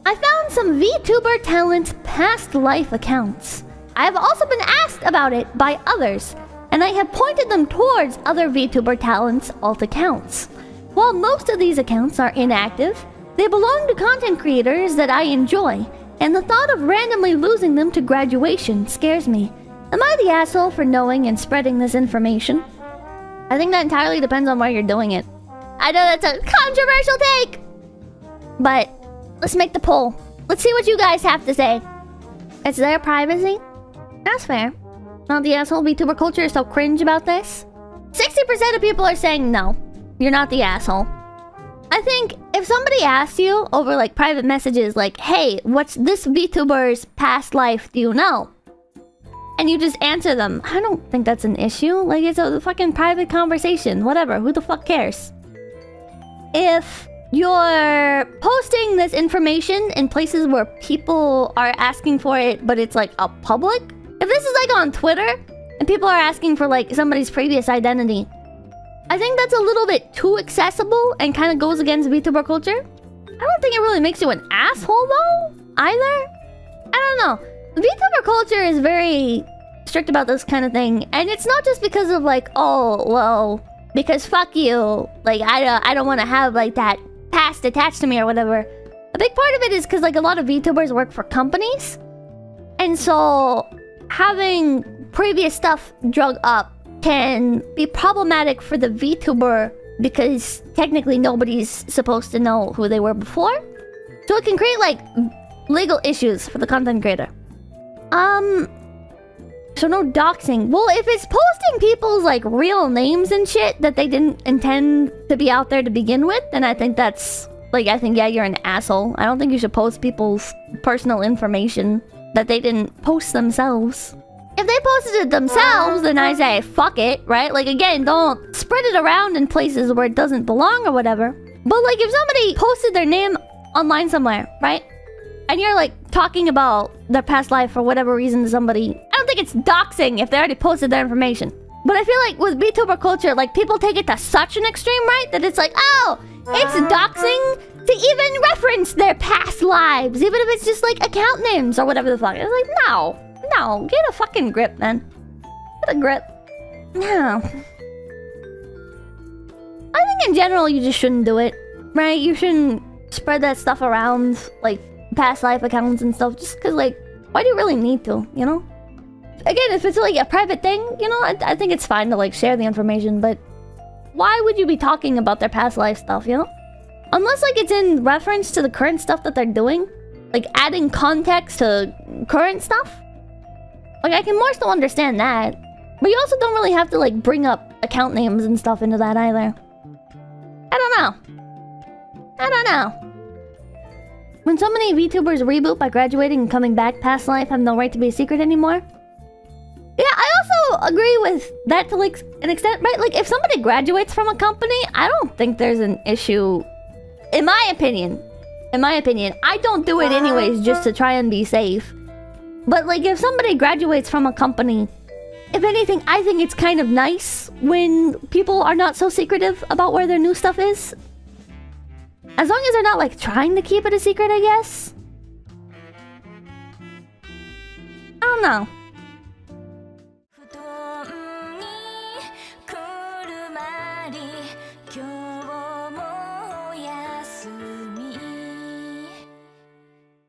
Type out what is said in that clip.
I found some VTuber talent's past life accounts. I have also been asked about it by others, and I have pointed them towards other VTuber talents' alt accounts. While most of these accounts are inactive, they belong to content creators that I enjoy, and the thought of randomly losing them to graduation scares me. Am I the asshole for knowing and spreading this information? I think that entirely depends on where you're doing it. I know that's a controversial take, but let's make the poll. Let's see what you guys have to say. It's their privacy? That's fair. Not the asshole. VTuber culture is so cringe about this. 60% of people are saying no. You're not the asshole. I think if somebody asks you over like private messages like, hey, what's this VTuber's past life, do you know? And you just answer them, I don't think that's an issue. Like, it's a fucking private conversation. Whatever, who the fuck cares? If you're posting this information in places where people are asking for it, but it's like a public, if this is like on Twitter and people are asking for like somebody's previous identity, I think that's a little bit too accessible and kind of goes against VTuber culture. I don't think it really makes you an asshole though, either. I don't know. VTuber culture is very strict about this kind of thing, and it's not just because of like, oh, well, because fuck you, like I don't want to have like that past attached to me or whatever. A big part of it is because like a lot of VTubers work for companies, and so having previous stuff drug up can be problematic for the VTuber because technically nobody's supposed to know who they were before. So it can create like legal issues for the content creator. So no doxing. Well, if it's posting people's like real names and shit that they didn't intend to be out there to begin with, then I think that's like, I think, yeah, you're an asshole. I don't think you should post people's personal information that they didn't post themselves. If they posted it themselves, then I say, fuck it, right? Like, again, don't spread it around in places where it doesn't belong or whatever. But, like, if somebody posted their name online somewhere, right? And you're, like, talking about their past life for whatever reason to somebody, I don't think it's doxing if they already posted their information. But I feel like with VTuber culture, like, people take it to such an extreme, right? That it's like, oh, it's doxing to even reference their past lives, even if it's just, like, account names or whatever the fuck. It's like, no. No, get a fucking grip, man. Get a grip. No. I think in general you just shouldn't do it, right? You shouldn't spread that stuff around, like, past life accounts and stuff, just because, like, why do you really need to, you know? Again, if it's, like, a private thing, you know, I think it's fine to, like, share the information, but why would you be talking about their past life stuff, you know? Unless, like, it's in reference to the current stuff that they're doing, like, adding context to current stuff. Like, I can more so understand that. But you also don't really have to, like, bring up account names and stuff into that either. I don't know. When so many VTubers reboot by graduating and coming back, past life have no right to be a secret anymore. Yeah, I also agree with that to, like, an extent, right? Like, if somebody graduates from a company, I don't think there's an issue. In my opinion, I don't do it anyways just to try and be safe. But, like, if somebody graduates from a company, if anything, I think it's kind of nice when people are not so secretive about where their new stuff is. As long as they're not, like, trying to keep it a secret, I guess. I don't know.